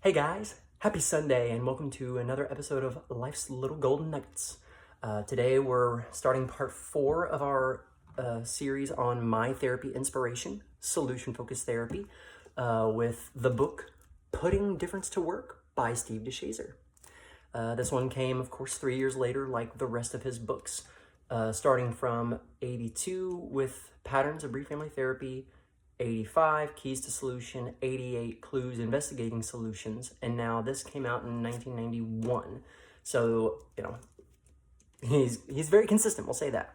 Hey guys, happy Sunday and welcome to another episode of Life's Little Golden Nuggets. Today we're starting part 4 of our series on my therapy inspiration, solution-focused therapy, with the book Putting Difference to Work by Steve de Shazer. This one came, of course, 3 years later, like the rest of his books, starting from 82 with Patterns of Brief Family Therapy, 85 Keys to Solution, 88 Clues Investigating Solutions, and now this came out in 1991. So, he's very consistent, we'll say that.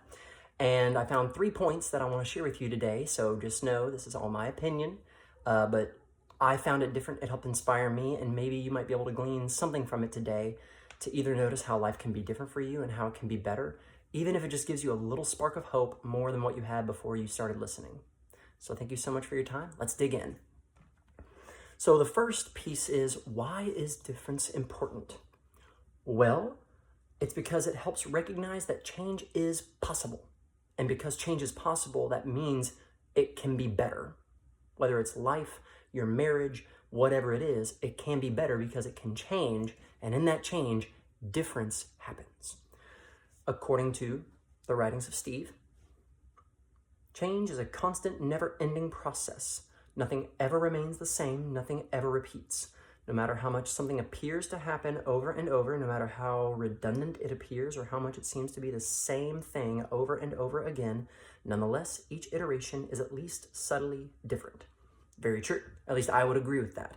And I found 3 points that I want to share with you today, so just know this is all my opinion, but I found it different. It helped inspire me, and maybe you might be able to glean something from it today to either notice how life can be different for you and how it can be better, even if it just gives you a little spark of hope more than what you had before you started listening. So thank you so much for your time. Let's dig in. So the first piece is, why is difference important? Well, it's because it helps recognize that change is possible. And because change is possible, that means it can be better. Whether it's life, your marriage, whatever it is, it can be better because it can change. And in that change, difference happens. According to the writings of Steve, change is a constant, never-ending process. Nothing ever remains the same. Nothing ever repeats. No matter how much something appears to happen over and over, no matter how redundant it appears or how much it seems to be the same thing over and over again, nonetheless, each iteration is at least subtly different. Very true. At least I would agree with that.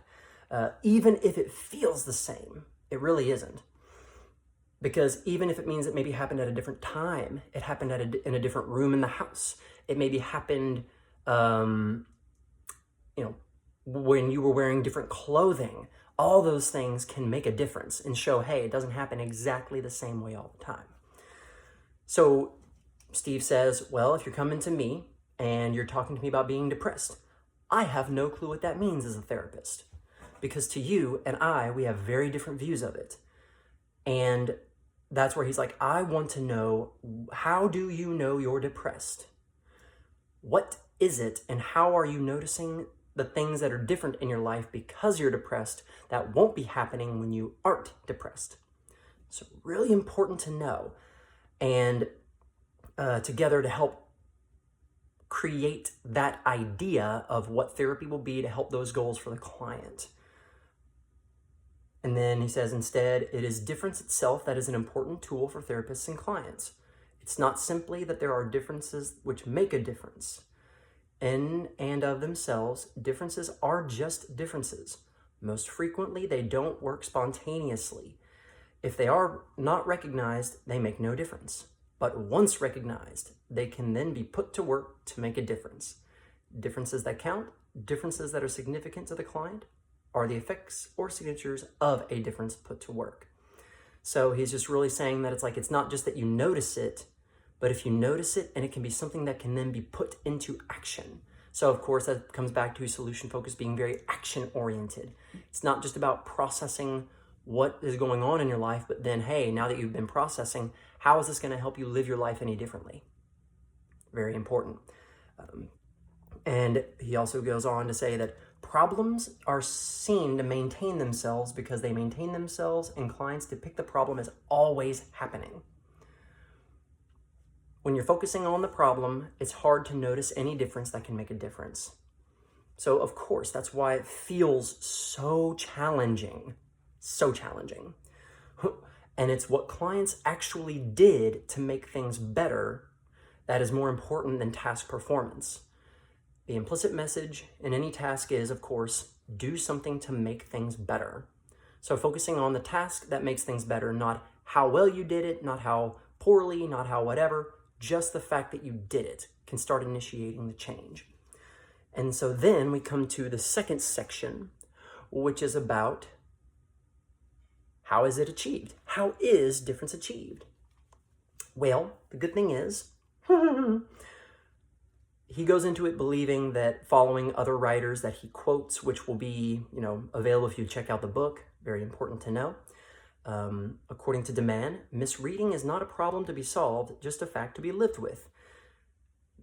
Even if it feels the same, it really isn't. Because even if it means it maybe happened at a different time, it happened in a different room in the house, it maybe happened, when you were wearing different clothing, all those things can make a difference and show, hey, it doesn't happen exactly the same way all the time. So Steve says, well, if you're coming to me and you're talking to me about being depressed, I have no clue what that means as a therapist. Because to you and I, we have very different views of it. And that's where he's like, I want to know, how do you know you're depressed? What is it, and how are you noticing the things that are different in your life because you're depressed that won't be happening when you aren't depressed? So really important to know, and together to help create that idea of what therapy will be to help those goals for the client. And then he says, instead, it is difference itself that is an important tool for therapists and clients. It's not simply that there are differences which make a difference. In and of themselves, differences are just differences. Most frequently, they don't work spontaneously. If they are not recognized, they make no difference. But once recognized, they can then be put to work to make a difference. Differences that count, differences that are significant to the client, are the effects or signatures of a difference put to work. So he's just really saying that it's not just that you notice it, but if you notice it, and it can be something that can then be put into action. So of course, that comes back to solution focus being very action oriented. It's not just about processing what is going on in your life, but then, hey, now that you've been processing, how is this going to help you live your life any differently? Very important. And he also goes on to say that problems are seen to maintain themselves because they maintain themselves, and clients depict the problem as always happening. When you're focusing on the problem, it's hard to notice any difference that can make a difference. So of course, that's why it feels so challenging. So challenging. And it's what clients actually did to make things better that is more important than task performance. The implicit message in any task is, of course, do something to make things better. So focusing on the task that makes things better, not how well you did it, not how poorly, not how whatever, just the fact that you did it can start initiating the change. And so then we come to the second section, which is about how is it achieved? How is difference achieved? Well, the good thing is, he goes into it believing that following other writers that he quotes, which will be, available if you check out the book, very important to know. According to Demand, misreading is not a problem to be solved, just a fact to be lived with.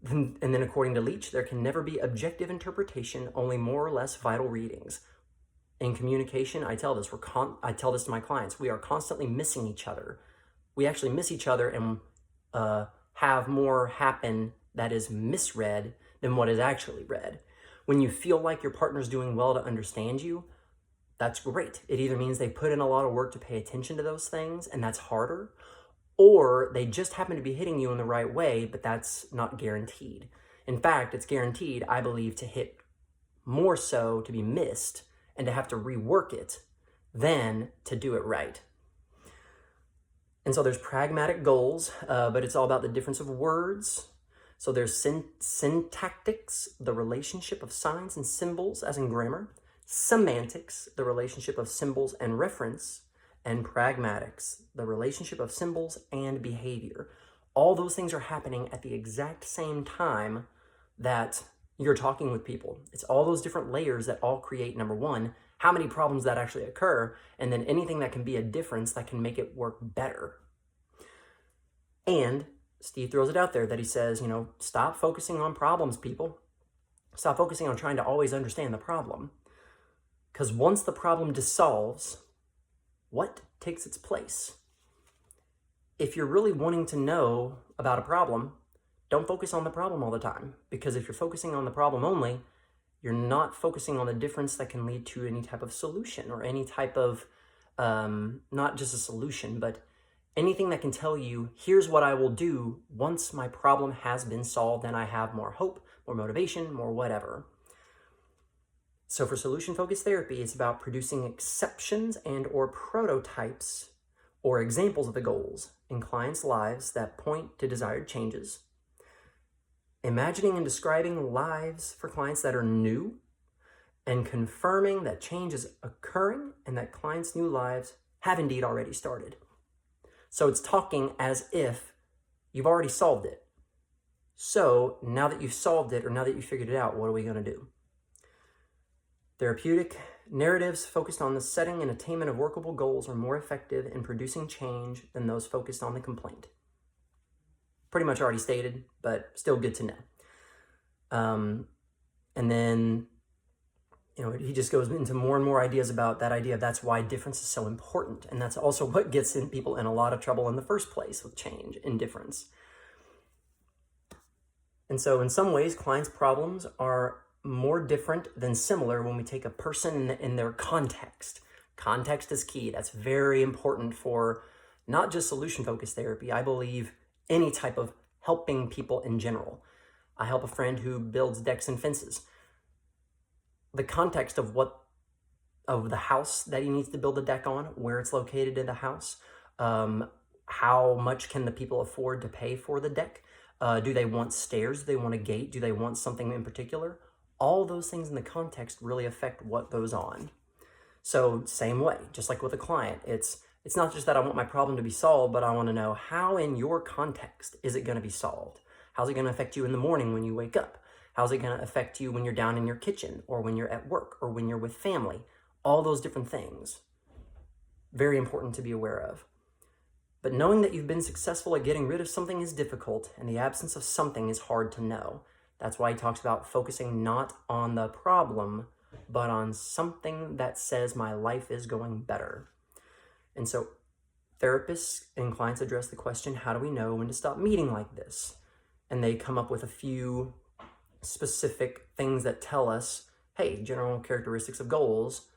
And then according to Leach, there can never be objective interpretation, only more or less vital readings. In communication, I tell this to my clients, we are constantly missing each other. We actually miss each other and have more happen that is misread than what is actually read. When you feel like your partner's doing well to understand you, that's great. It either means they put in a lot of work to pay attention to those things, and that's harder, or they just happen to be hitting you in the right way, but that's not guaranteed. In fact, it's guaranteed, I believe, to hit more so to be missed and to have to rework it than to do it right. And so there's pragmatic goals, but it's all about the difference of words. So there's syntactics, the relationship of signs and symbols as in grammar, semantics, the relationship of symbols and reference, and pragmatics, the relationship of symbols and behavior. All those things are happening at the exact same time that you're talking with people. It's all those different layers that all create, number one, how many problems that actually occur, and then anything that can be a difference that can make it work better. And Steve throws it out there that he says, stop focusing on problems, people. Stop focusing on trying to always understand the problem. Because once the problem dissolves, what takes its place? If you're really wanting to know about a problem, don't focus on the problem all the time. Because if you're focusing on the problem only, you're not focusing on the difference that can lead to any type of solution or any type of, not just a solution, but anything that can tell you, here's what I will do once my problem has been solved and I have more hope, more motivation, more whatever. So for solution-focused therapy, it's about producing exceptions and or prototypes or examples of the goals in clients' lives that point to desired changes. Imagining and describing lives for clients that are new and confirming that change is occurring and that clients' new lives have indeed already started. So it's talking as if you've already solved it. So now that you've solved it or now that you figured it out, what are we going to do? Therapeutic narratives focused on the setting and attainment of workable goals are more effective in producing change than those focused on the complaint. Pretty much already stated, but still good to know. And then, he just goes into more and more ideas about that idea of that's why difference is so important. And that's also what gets people in a lot of trouble in the first place with change and difference. And so in some ways, clients' problems are more different than similar when we take a person in their context. Context is key. That's very important for not just solution-focused therapy. I believe any type of helping people in general. I help a friend who builds decks and fences. The context of the house that he needs to build a deck on, where it's located in the house, how much can the people afford to pay for the deck? Do they want stairs? Do they want a gate? Do they want something in particular? All those things in the context really affect what goes on. So same way, just like with a client, it's not just that I want my problem to be solved, but I want to know how in your context is it going to be solved? How's it going to affect you in the morning when you wake up? How's it going to affect you when you're down in your kitchen or when you're at work or when you're with family? All those different things. Very important to be aware of. But knowing that you've been successful at getting rid of something is difficult, and the absence of something is hard to know. That's why he talks about focusing not on the problem, but on something that says my life is going better. And so therapists and clients address the question, how do we know when to stop meeting like this? And they come up with a few specific things that tell us, hey, general characteristics of goals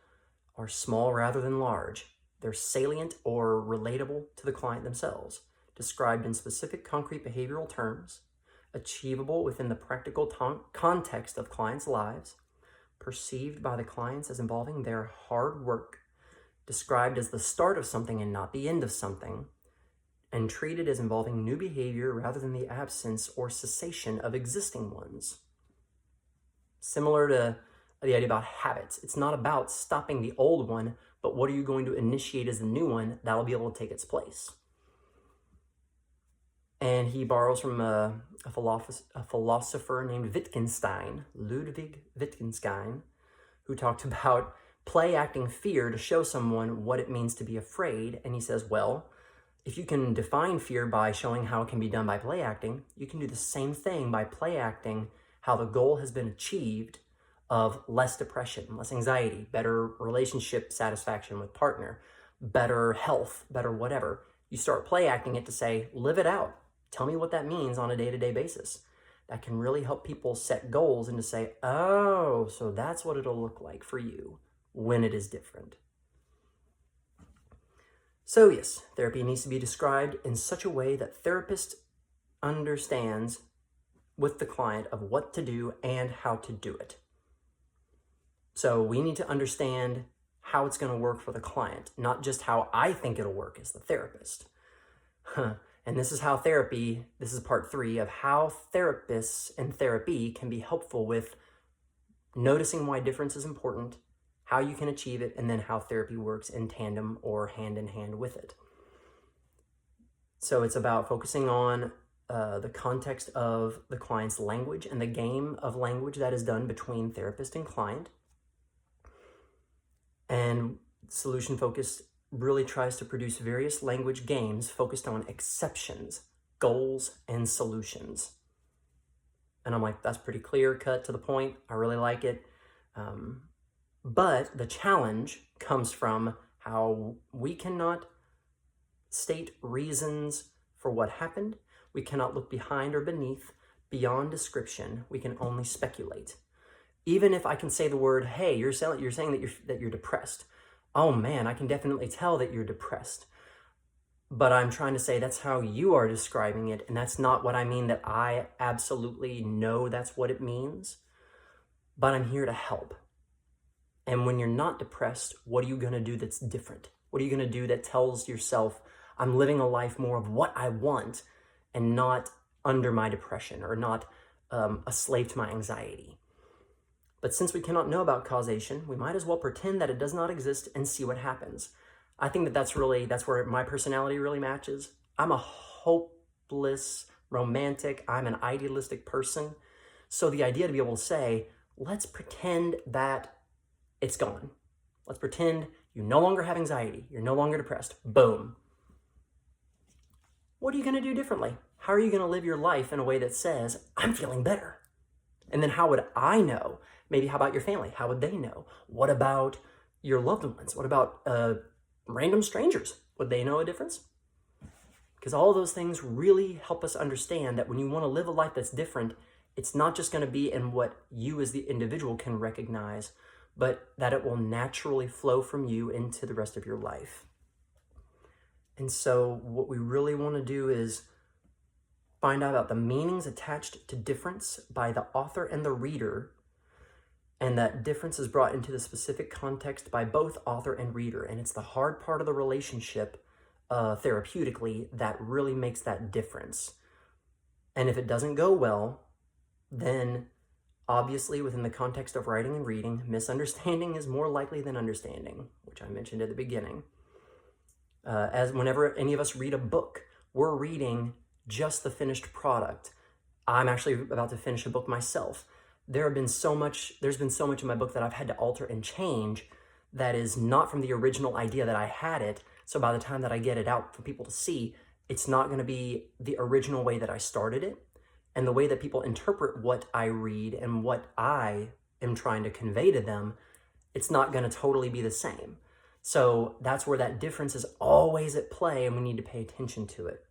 are small rather than large. They're salient or relatable to the client themselves, described in specific concrete behavioral terms, achievable within the practical context of clients' lives, perceived by the clients as involving their hard work, described as the start of something and not the end of something, and treated as involving new behavior rather than the absence or cessation of existing ones. Similar to the idea about habits, it's not about stopping the old one, but what are you going to initiate as the new one that'll be able to take its place? And he borrows from a philosopher named Wittgenstein, Ludwig Wittgenstein, who talked about play acting fear to show someone what it means to be afraid. And he says, well, if you can define fear by showing how it can be done by play acting, you can do the same thing by play acting how the goal has been achieved of less depression, less anxiety, better relationship satisfaction with partner, better health, better whatever. You start play acting it to say, live it out. Tell me what that means on a day-to-day basis. That can really help people set goals and to say, oh, so that's what it'll look like for you when it is different. So yes, therapy needs to be described in such a way that therapist understands with the client of what to do and how to do it. So we need to understand how it's going to work for the client, not just how I think it'll work as the therapist. And this is how therapy, this is part 3 of how therapists and therapy can be helpful with noticing why difference is important, how you can achieve it, and then how therapy works in tandem or hand in hand with it. So it's about focusing on the context of the client's language and the game of language that is done between therapist and client. And solution focused really tries to produce various language games focused on exceptions, goals, and solutions. And I'm like, that's pretty clear, cut to the point. I really like it. But the challenge comes from how we cannot state reasons for what happened. We cannot look behind or beneath, beyond description. We can only speculate. Even if I can say the word, hey, you're saying that you're depressed. Oh man, I can definitely tell that you're depressed. But I'm trying to say that's how you are describing it, and that's not what I mean, that I absolutely know that's what it means. But I'm here to help. And when you're not depressed, what are you going to do that's different? What are you going to do that tells yourself, I'm living a life more of what I want and not under my depression or not a slave to my anxiety? But since we cannot know about causation, we might as well pretend that it does not exist and see what happens. I think that's where my personality really matches. I'm a hopeless romantic. I'm an idealistic person. So the idea to be able to say, let's pretend that it's gone. Let's pretend you no longer have anxiety. You're no longer depressed. Boom. What are you going to do differently? How are you going to live your life in a way that says, I'm feeling better? And then how would I know? Maybe how about your family? How would they know? What about your loved ones? What about random strangers? Would they know a difference? Because all of those things really help us understand that when you want to live a life that's different, it's not just going to be in what you as the individual can recognize, but that it will naturally flow from you into the rest of your life. And so what we really want to do is find out about the meanings attached to difference by the author and the reader, and that difference is brought into the specific context by both author and reader. And it's the hard part of the relationship therapeutically that really makes that difference. And if it doesn't go well, then obviously within the context of writing and reading, misunderstanding is more likely than understanding, which I mentioned at the beginning. As whenever any of us read a book, we're reading just the finished product. I'm actually about to finish a book myself. There's been so much in my book that I've had to alter and change that is not from the original idea that I had it. So by the time that I get it out for people to see, it's not going to be the original way that I started it. And the way that people interpret what I read and what I am trying to convey to them, it's not going to totally be the same. So that's where that difference is always at play, and we need to pay attention to it.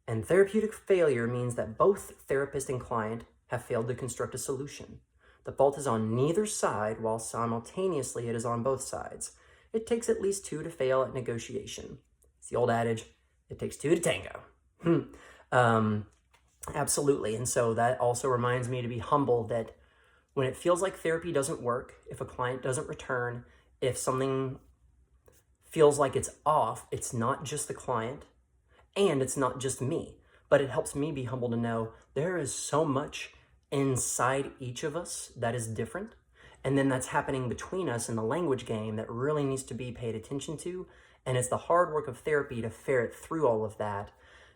And therapeutic failure means that both therapist and client have failed to construct a solution. The fault is on neither side, while simultaneously it is on both sides. It takes at least 2 to fail at negotiation. It's the old adage, it takes 2 to tango. Absolutely. And so that also reminds me to be humble that when it feels like therapy doesn't work, if a client doesn't return, if something feels like it's off, it's not just the client and it's not just me, but it helps me be humble to know there is so much inside each of us that is different. And then that's happening between us in the language game that really needs to be paid attention to. And it's the hard work of therapy to ferret through all of that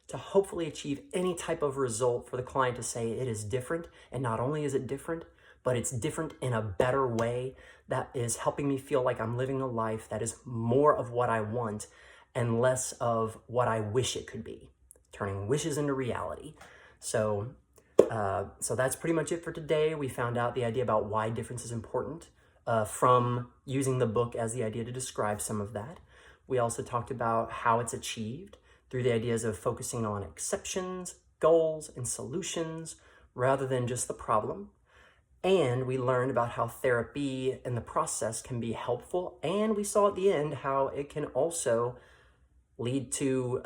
to hopefully achieve any type of result for the client to say it is different. And not only is it different, but it's different in a better way that is helping me feel like I'm living a life that is more of what I want and less of what I wish it could be, turning wishes into reality. So So that's pretty much it for today. We found out the idea about why difference is important from using the book as the idea to describe some of that. We also talked about how it's achieved through the ideas of focusing on exceptions, goals, and solutions rather than just the problem. And we learned about how therapy and the process can be helpful. And we saw at the end how it can also lead to,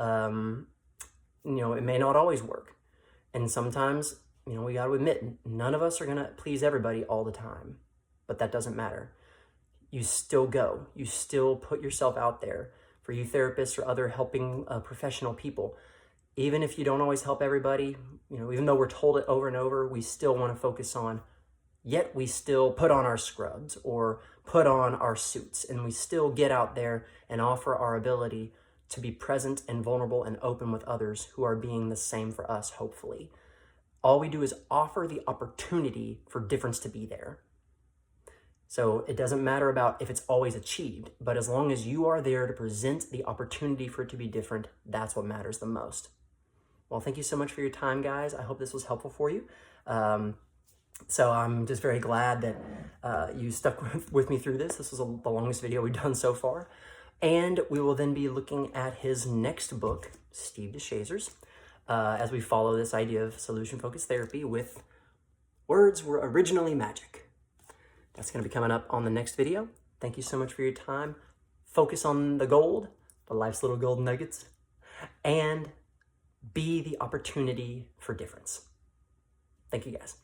it may not always work. And sometimes, we got to admit, none of us are going to please everybody all the time. But that doesn't matter. You still go. You still put yourself out there. For you therapists or other helping professional people, even if you don't always help everybody, even though we're told it over and over, we still want to focus on, yet we still put on our scrubs or put on our suits, and we still get out there and offer our ability to be present and vulnerable and open with others who are being the same for us, hopefully. All we do is offer the opportunity for difference to be there. So it doesn't matter about if it's always achieved, but as long as you are there to present the opportunity for it to be different, that's what matters the most. Well, thank you so much for your time, guys. I hope this was helpful for you. So I'm just very glad that you stuck with me through this. This was the longest video we've done so far. And we will then be looking at his next book, Steve de Shazer's, as we follow this idea of solution-focused therapy with words were originally magic. That's going to be coming up on the next video. Thank you so much for your time. Focus on the gold, the life's little golden nuggets, and be the opportunity for difference. Thank you, guys.